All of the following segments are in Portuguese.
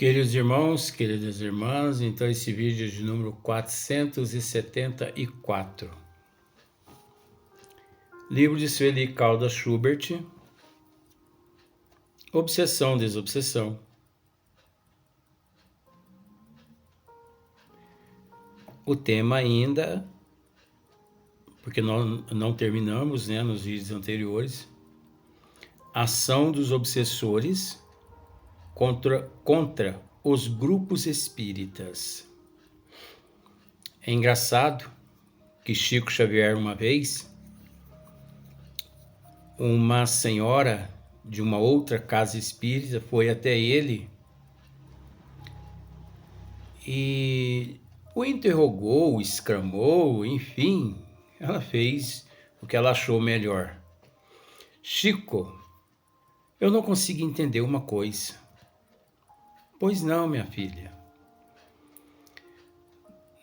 Queridos irmãos, queridas irmãs, então esse vídeo é de número 474. Livro de Sueli Caldas Schubert, Obsessão, Desobsessão. O tema ainda, porque nós não terminamos, nos vídeos anteriores, ação dos obsessores contra os grupos espíritas. É engraçado que Chico Xavier, uma vez, uma senhora de uma outra casa espírita foi até ele e o interrogou, escramou, enfim, ela fez o que ela achou melhor. Chico, eu não consigo entender uma coisa. Pois não, minha filha.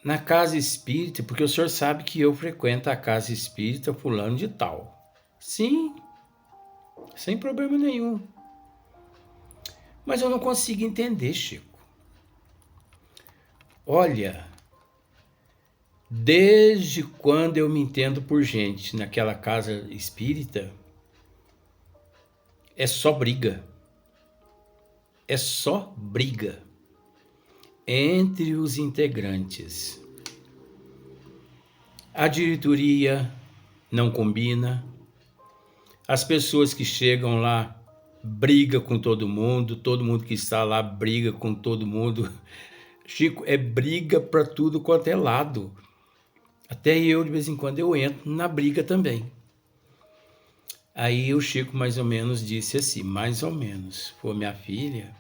Na casa espírita, porque o senhor sabe que eu frequento a casa espírita fulano de tal. Sim, sem problema nenhum. Mas eu não consigo entender, Chico. Olha, desde quando eu me entendo por gente naquela casa espírita, é só briga. É só briga entre os integrantes. A diretoria não combina, as pessoas que chegam lá brigam com todo mundo que está lá briga com todo mundo. Chico, é briga para tudo quanto é lado. Até eu, de vez em quando, eu entro na briga também. Aí o Chico mais ou menos disse assim, mais ou menos, foi minha filha,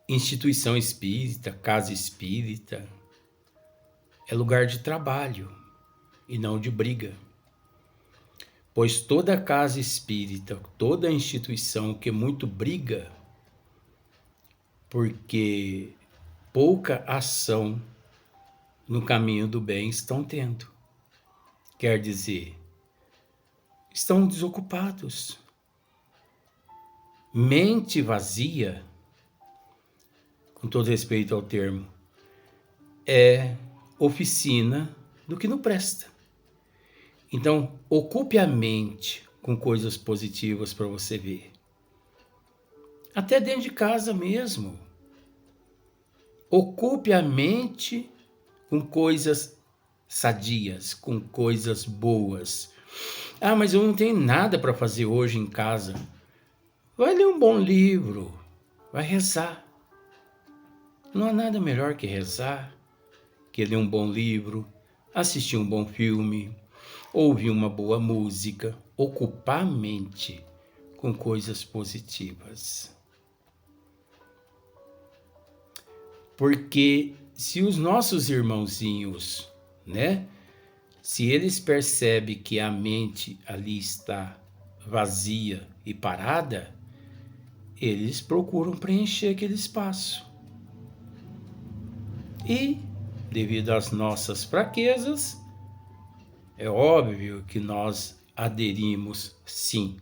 instituição espírita, casa espírita, é lugar de trabalho e não de briga. Pois toda casa espírita, toda instituição que muito briga, porque pouca ação no caminho do bem estão tendo. Quer dizer, estão desocupados. Mente vazia, com todo respeito ao termo, é oficina do que não presta. Então, ocupe a mente com coisas positivas para você ver. Até dentro de casa mesmo. Ocupe a mente com coisas sadias, com coisas boas. Ah, mas eu não tenho nada para fazer hoje em casa. Vai ler um bom livro, vai rezar. Não há nada melhor que rezar, que ler um bom livro, assistir um bom filme, ouvir uma boa música, ocupar a mente com coisas positivas. Porque se os nossos irmãozinhos, se eles percebem que a mente ali está vazia e parada, eles procuram preencher aquele espaço. E, devido às nossas fraquezas, é óbvio que nós aderimos, sim,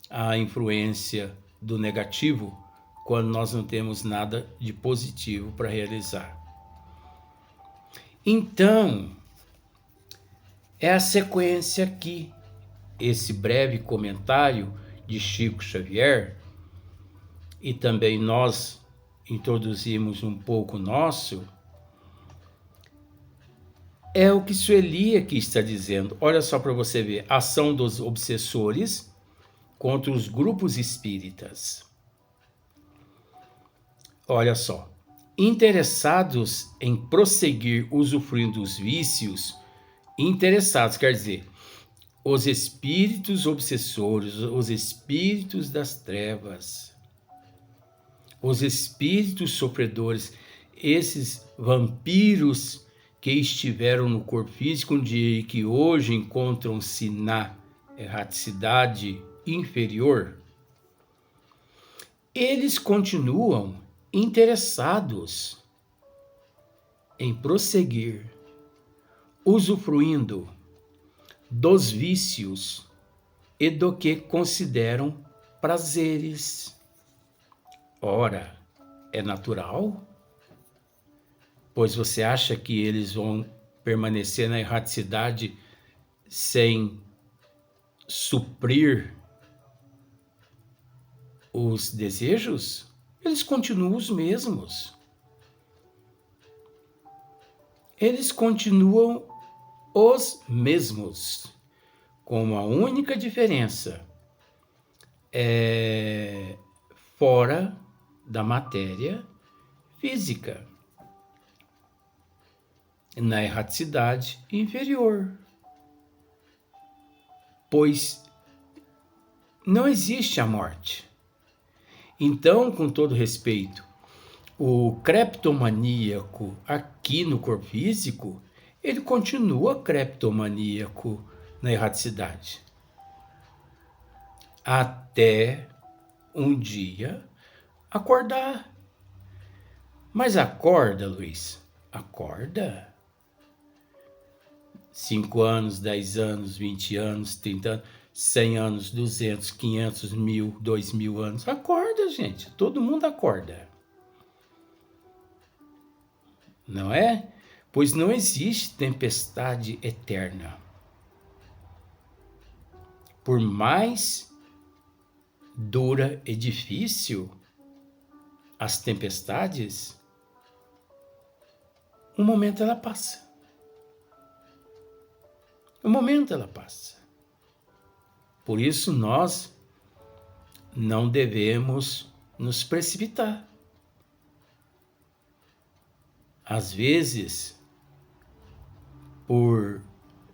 à influência do negativo quando nós não temos nada de positivo para realizar. Então, é a sequência aqui, esse breve comentário de Chico Xavier, e também nós introduzimos um pouco nosso, é o que Sueli aqui está dizendo. Olha só para você ver, ação dos obsessores contra os grupos espíritas. Olha só, interessados em prosseguir usufruindo dos vícios, interessados, quer dizer, os espíritos obsessores, os espíritos das trevas, os espíritos sofredores, esses vampiros que estiveram no corpo físico um dia e que hoje encontram-se na erraticidade inferior, eles continuam interessados em prosseguir, usufruindo dos vícios e do que consideram prazeres. Ora, é natural? Pois você acha que eles vão permanecer na erraticidade sem suprir os desejos? Eles continuam os mesmos. Eles continuam os mesmos, com a única diferença é fora da matéria física, na erraticidade inferior. Pois não existe a morte. Então, com todo respeito, o creptomaníaco aqui no corpo físico, ele continua creptomaníaco na erraticidade. Até um dia acordar. Mas acorda, Luiz, acorda. 5 anos, 10 anos, 20 anos, 30 anos, 100 anos, 200, 500, 1000, 2000 anos. Acorda, gente. Todo mundo acorda. Não é? Pois não existe tempestade eterna. Por mais dura e difícil as tempestades, um momento ela passa. Um momento ela passa. Por isso nós não devemos nos precipitar. Às vezes, por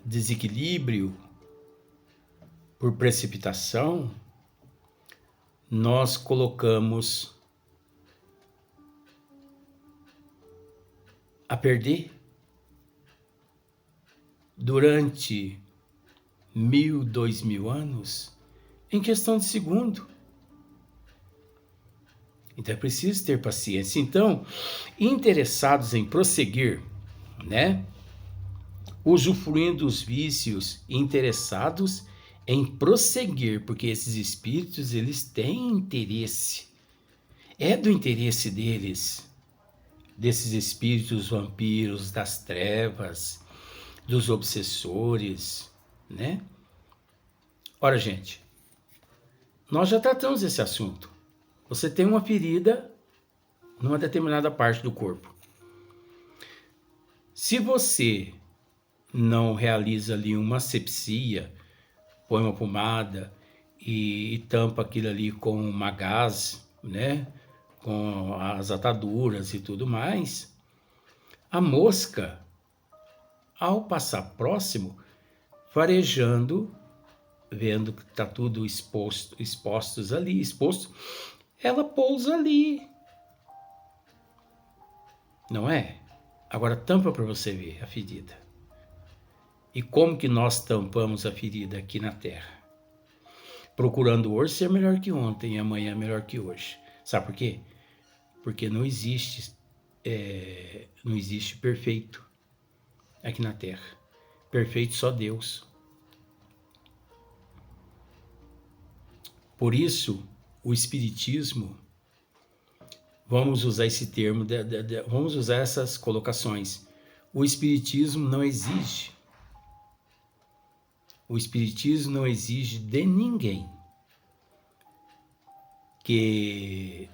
desequilíbrio, por precipitação, nós colocamos a perder durante 1000, 2000 anos em questão de segundo. Então é preciso ter paciência. Então, interessados em prosseguir, né? Usufruindo dos vícios, interessados em prosseguir, porque esses espíritos, eles têm interesse. É do interesse deles, desses espíritos vampiros das trevas, dos obsessores, né? Ora, gente, nós já tratamos esse assunto. Você tem uma ferida numa determinada parte do corpo. Se você não realiza ali uma asepsia, põe uma pomada e tampa aquilo ali com uma gás, né? Com as ataduras e tudo mais, a mosca, ao passar próximo, farejando, vendo que está tudo exposto ali, ela pousa ali. Não é? Agora tampa para você ver a ferida. E como que nós tampamos a ferida aqui na Terra? Procurando hoje ser melhor que ontem e amanhã melhor que hoje. Sabe por quê? Porque não existe perfeito aqui na Terra. Perfeito só Deus. Por isso, o Espiritismo, vamos usar esse termo, vamos usar essas colocações. O Espiritismo não exige. O Espiritismo não exige de ninguém. Que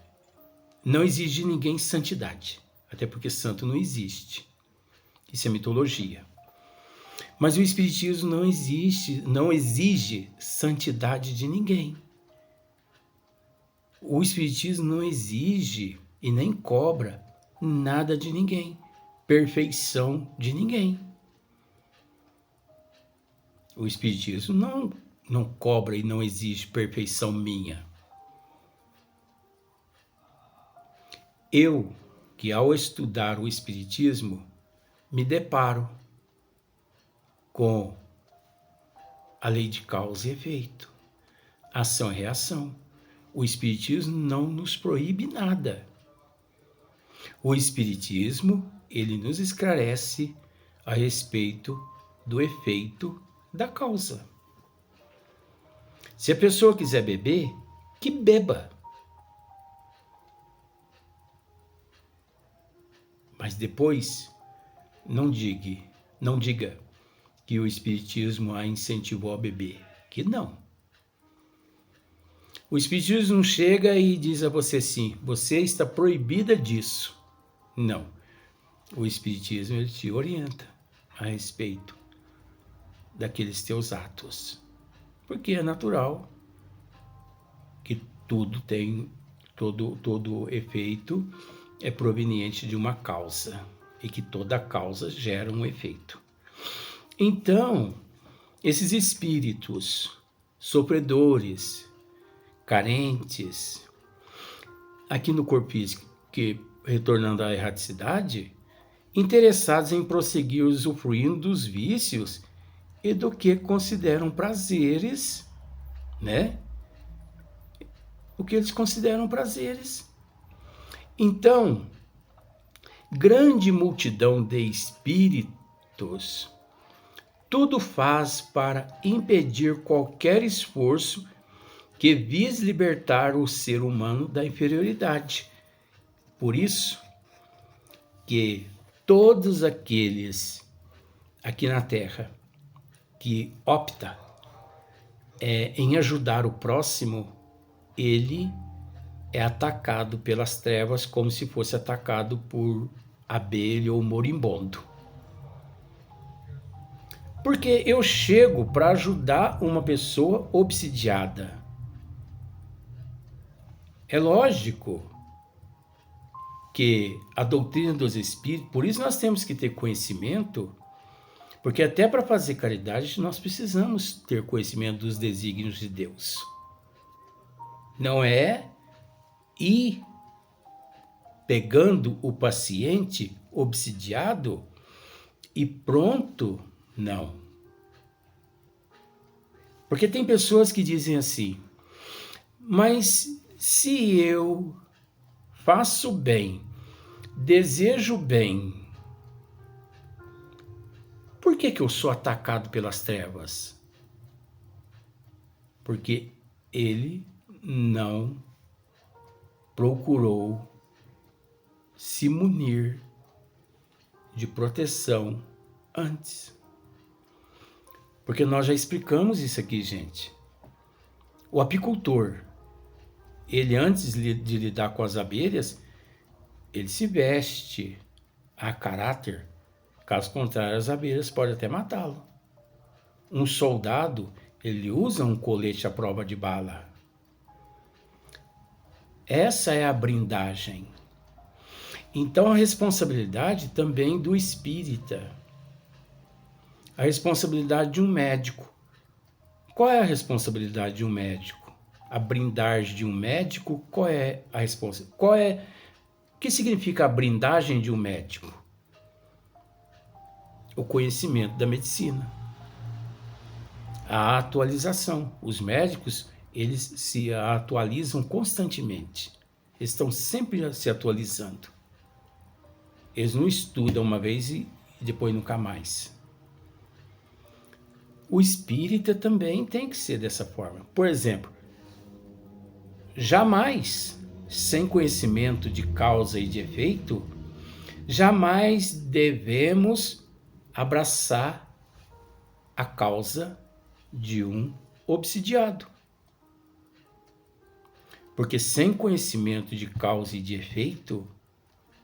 não exige de ninguém santidade. Até porque santo não existe. Isso é mitologia. Mas o Espiritismo não exige santidade de ninguém. O Espiritismo não exige e nem cobra nada de ninguém, perfeição de ninguém. O Espiritismo não cobra e não exige perfeição minha. Eu, que ao estudar o Espiritismo, me deparo com a lei de causa e efeito, ação e reação. O Espiritismo não nos proíbe nada. O Espiritismo, ele nos esclarece a respeito do efeito da causa. Se a pessoa quiser beber, que beba. Mas depois, não diga que o Espiritismo a incentivou a beber, que não. O Espiritismo chega e diz a você assim, você está proibida disso. Não. O Espiritismo ele te orienta a respeito daqueles teus atos. Porque é natural que tudo tem, todo efeito é proveniente de uma causa. E que toda causa gera um efeito. Então, esses espíritos sofredores, carentes, aqui no corpo físico, que retornando à erraticidade, interessados em prosseguir usufruindo dos vícios e do que consideram prazeres, né? O que eles consideram prazeres. Então, grande multidão de espíritos tudo faz para impedir qualquer esforço que vise libertar o ser humano da inferioridade. Por isso que todos aqueles aqui na Terra que opta em ajudar o próximo, ele é atacado pelas trevas como se fosse atacado por abelha ou moribundo. Porque eu chego para ajudar uma pessoa obsidiada. É lógico que a doutrina dos espíritos, por isso nós temos que ter conhecimento, porque até para fazer caridade nós precisamos ter conhecimento dos desígnios de Deus. Não é ir pegando o paciente obsidiado e pronto, não. Porque tem pessoas que dizem assim, mas se eu faço bem, desejo bem, por que eu sou atacado pelas trevas? Porque ele não procurou se munir de proteção antes. Porque nós já explicamos isso aqui, gente. O apicultor, ele antes de lidar com as abelhas, ele se veste a caráter. Caso contrário, as abelhas podem até matá-lo. Um soldado, ele usa um colete à prova de bala. Essa é a blindagem. Então, a responsabilidade também do espírita. A responsabilidade de um médico. Qual é a responsabilidade de um médico? A blindagem de um médico, qual é a responsabilidade? O que significa a blindagem de um médico? O conhecimento da medicina. A atualização. Os médicos, eles se atualizam constantemente. Eles estão sempre se atualizando. Eles não estudam uma vez e depois nunca mais. O espírita também tem que ser dessa forma. Por exemplo, jamais, sem conhecimento de causa e de efeito, jamais devemos abraçar a causa de um obsidiado. Porque sem conhecimento de causa e de efeito,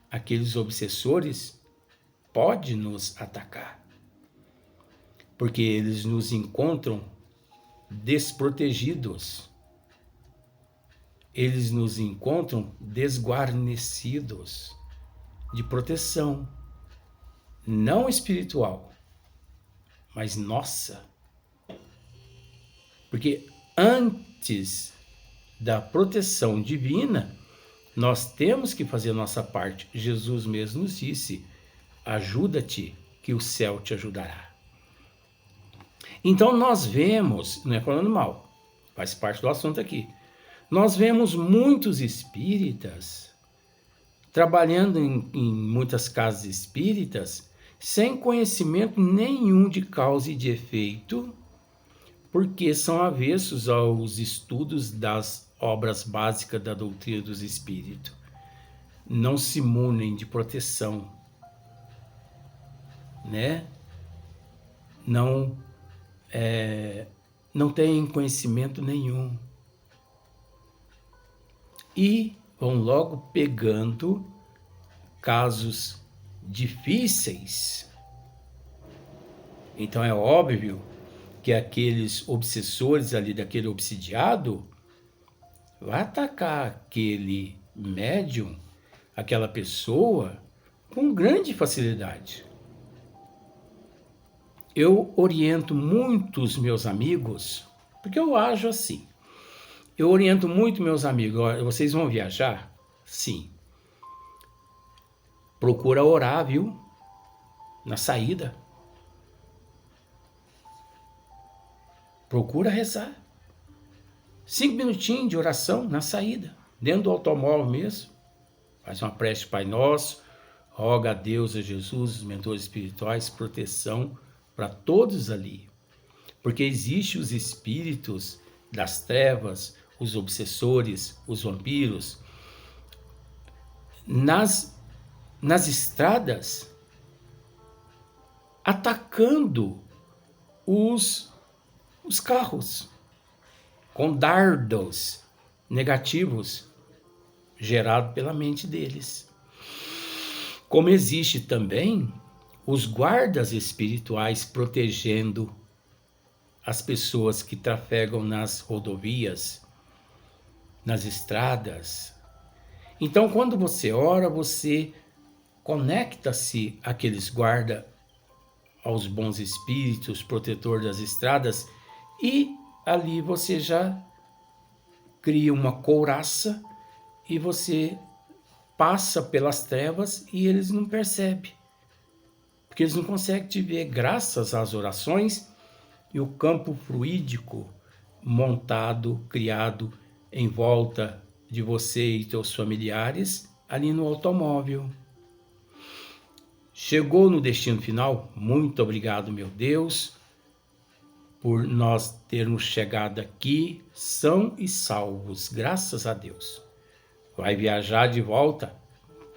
aqueles obsessores podem nos atacar. Porque eles nos encontram desprotegidos. Eles nos encontram desguarnecidos de proteção, não espiritual, mas nossa. Porque antes da proteção divina, nós temos que fazer a nossa parte. Jesus mesmo nos disse, ajuda-te que o céu te ajudará. Então nós vemos, não é falando mal, faz parte do assunto aqui, nós vemos muitos espíritas trabalhando em muitas casas espíritas sem conhecimento nenhum de causa e de efeito, porque são avessos aos estudos das obras básicas da doutrina dos espíritos. Não se munem de proteção, né? Não, não têm conhecimento nenhum. E vão logo pegando casos difíceis. Então é óbvio que aqueles obsessores ali daquele obsidiado vai atacar aquele médium, aquela pessoa, com grande facilidade. Eu oriento muitos meus amigos, porque eu ajo assim. Eu oriento muito meus amigos. Olha, vocês vão viajar? Sim. Procura orar, viu? Na saída. Procura rezar. 5 minutinhos de oração na saída, dentro do automóvel mesmo. Faz uma prece Pai Nosso, roga a Deus, a Jesus, os mentores espirituais, proteção para todos ali. Porque existem os espíritos das trevas, os obsessores, os vampiros. Nas estradas, atacando os carros, com dardos negativos gerados pela mente deles. Como existe também os guardas espirituais protegendo as pessoas que trafegam nas rodovias, nas estradas. Então, quando você ora, você conecta-se àqueles guardas, aos bons espíritos, protetor das estradas, e ali você já cria uma couraça e você passa pelas trevas e eles não percebem. Porque eles não conseguem te ver graças às orações e o campo fluídico montado, criado em volta de você e teus familiares ali no automóvel. Chegou no destino final? Muito obrigado, meu Deus, por nós termos chegado aqui são e salvos, graças a Deus. Vai viajar de volta?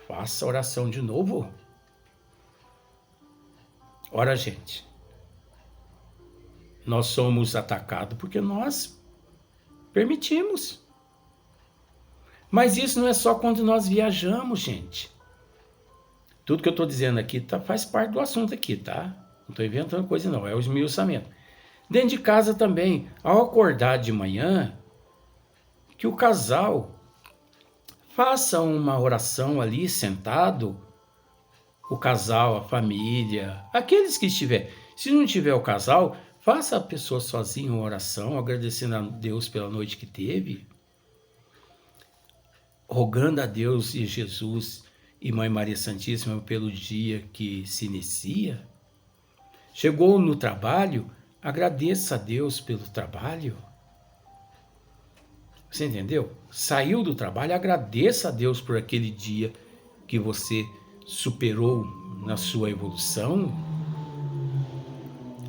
Faça a oração de novo. Ora, gente, nós somos atacados porque nós permitimos. Mas isso não é só quando nós viajamos, gente. Tudo que eu estou dizendo aqui faz parte do assunto aqui, tá? Não estou inventando coisa não, é o esmiuçamento. Dentro de casa também, ao acordar de manhã, que o casal faça uma oração ali sentado, o casal, a família, aqueles que estiver. Se não tiver o casal, faça a pessoa sozinha uma oração, agradecendo a Deus pela noite que teve, rogando a Deus e Jesus e Mãe Maria Santíssima pelo dia que se inicia. Chegou no trabalho, agradeça a Deus pelo trabalho. Você entendeu? Saiu do trabalho, agradeça a Deus por aquele dia que você superou na sua evolução.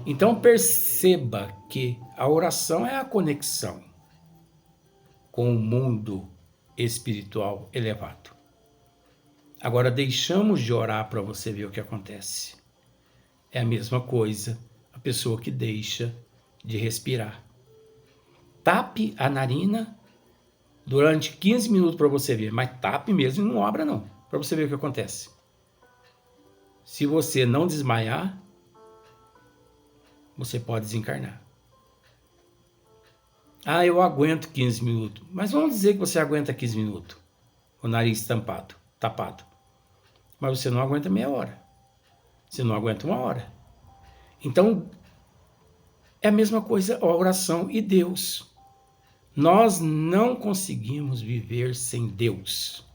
Então perceba que a oração é a conexão com o mundo espiritual elevado. Agora deixamos de orar para você ver o que acontece. É a mesma coisa a pessoa que deixa de respirar. Tape a narina durante 15 minutos para você ver, mas tape mesmo e não abra não, para você ver o que acontece. Se você não desmaiar, você pode desencarnar. Ah, eu aguento 15 minutos. Mas vamos dizer que você aguenta 15 minutos. O nariz tapado. Mas você não aguenta meia hora. Você não aguenta 1 hora. Então, é a mesma coisa a oração e Deus. Nós não conseguimos viver sem Deus.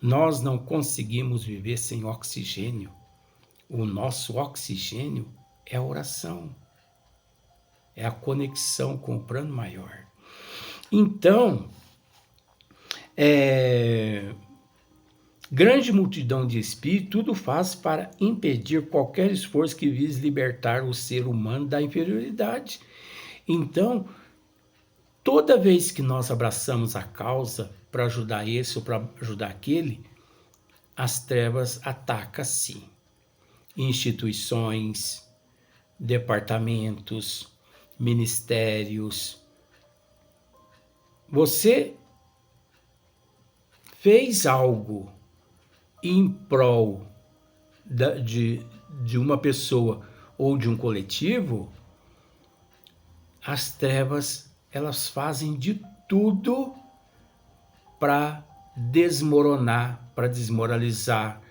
Nós não conseguimos viver sem oxigênio. O nosso oxigênio é a oração. É a conexão com o plano maior. Então, grande multidão de espíritos tudo faz para impedir qualquer esforço que vise libertar o ser humano da inferioridade. Então, toda vez que nós abraçamos a causa para ajudar esse ou para ajudar aquele, as trevas atacam sim. instituições, departamentos, ministérios. Você fez algo em prol de uma pessoa ou de um coletivo, as trevas, elas fazem de tudo para desmoronar, para desmoralizar.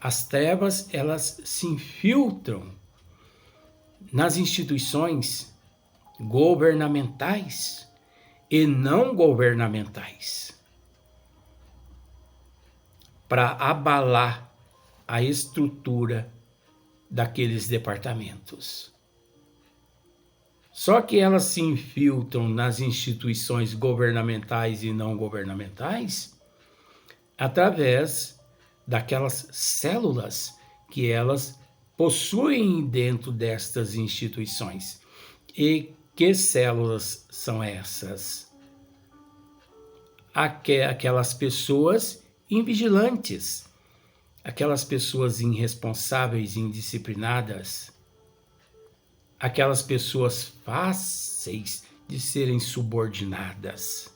As trevas, elas se infiltram nas instituições governamentais e não governamentais para abalar a estrutura daqueles departamentos. Só que elas se infiltram nas instituições governamentais e não governamentais através daquelas células que elas possuem dentro destas instituições. E que células são essas? Aquelas pessoas invigilantes, aquelas pessoas irresponsáveis, indisciplinadas, aquelas pessoas fáceis de serem subordinadas,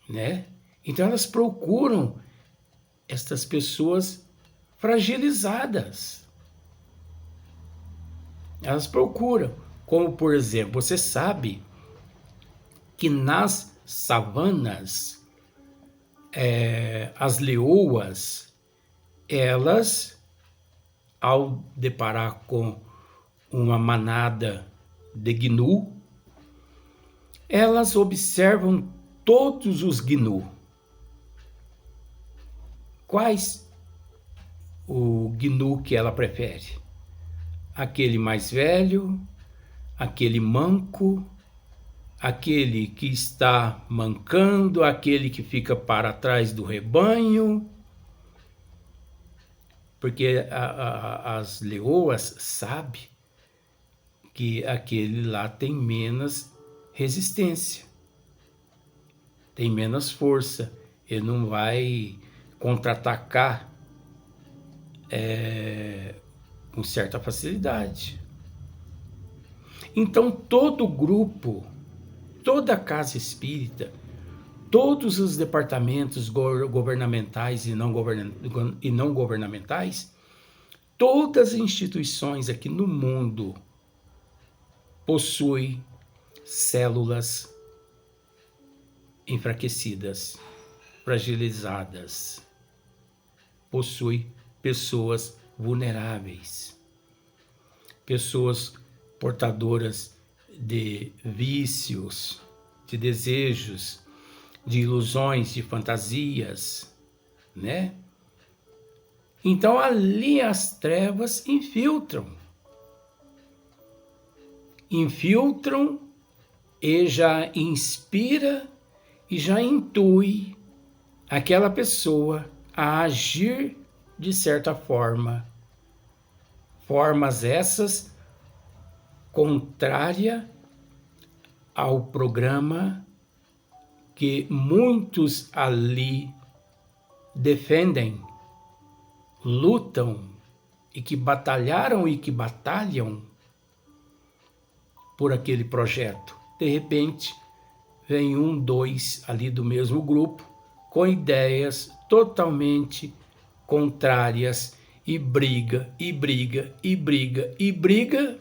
né? Então elas procuram estas pessoas fragilizadas. Elas procuram, como por exemplo, você sabe que nas savanas, as leoas, elas, ao deparar com uma manada de gnu, elas observam todos os gnu. Quais o gnu que ela prefere? Aquele mais velho, aquele manco, aquele que está mancando, aquele que fica para trás do rebanho, porque as leoas sabem que aquele lá tem menos resistência, tem menos força, ele não vai contra-atacar com certa facilidade. Então todo grupo, toda casa espírita, todos os departamentos governamentais e não governamentais, todas as instituições aqui no mundo possuem células enfraquecidas, fragilizadas, possuem pessoas vulneráveis, pessoas portadoras de vícios, de desejos, de ilusões, de fantasias, né? Então ali as trevas infiltram e já inspira e já intui aquela pessoa a agir de certa forma, formas essas contrária ao programa que muitos ali defendem, lutam e que batalharam e que batalham por aquele projeto. De repente, vem 1, 2 ali do mesmo grupo com ideias totalmente contrárias e briga, e briga, e briga, e briga.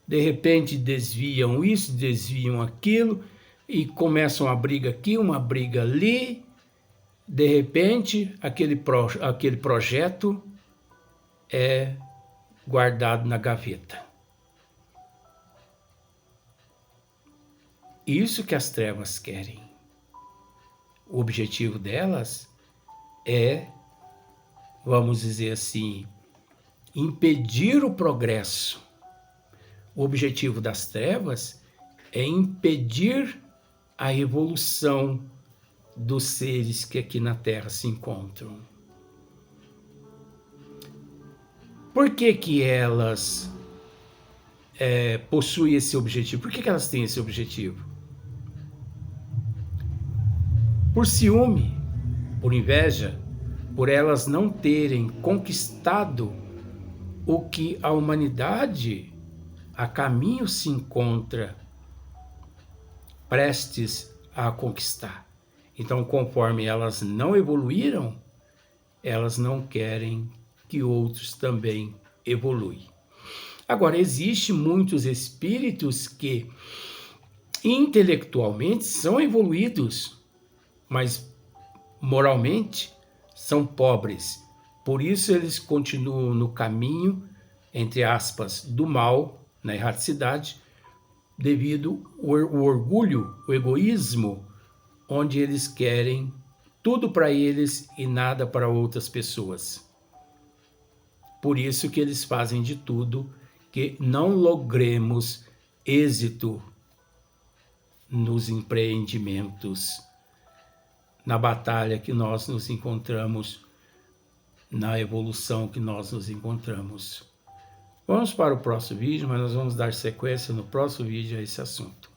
De repente desviam isso, desviam aquilo e começam uma briga aqui, uma briga ali. De repente, aquele projeto é guardado na gaveta. Isso que as trevas querem. O objetivo delas é, vamos dizer assim, impedir o progresso. O objetivo das trevas é impedir a evolução dos seres que aqui na Terra se encontram. Por que que elas possuem esse objetivo? Por que que elas têm esse objetivo? Por ciúme, por inveja, por elas não terem conquistado o que a humanidade a caminho se encontra prestes a conquistar. Então, conforme elas não evoluíram, elas não querem que outros também evoluem. Agora, existem muitos espíritos que intelectualmente são evoluídos, mas moralmente são pobres. Por isso eles continuam no caminho, entre aspas, do mal, na erraticidade, devido ao orgulho, o egoísmo, onde eles querem tudo para eles e nada para outras pessoas. Por isso que eles fazem de tudo que não logremos êxito nos empreendimentos, na batalha que nós nos encontramos, na evolução que nós nos encontramos. Vamos para o próximo vídeo, mas nós vamos dar sequência no próximo vídeo a esse assunto.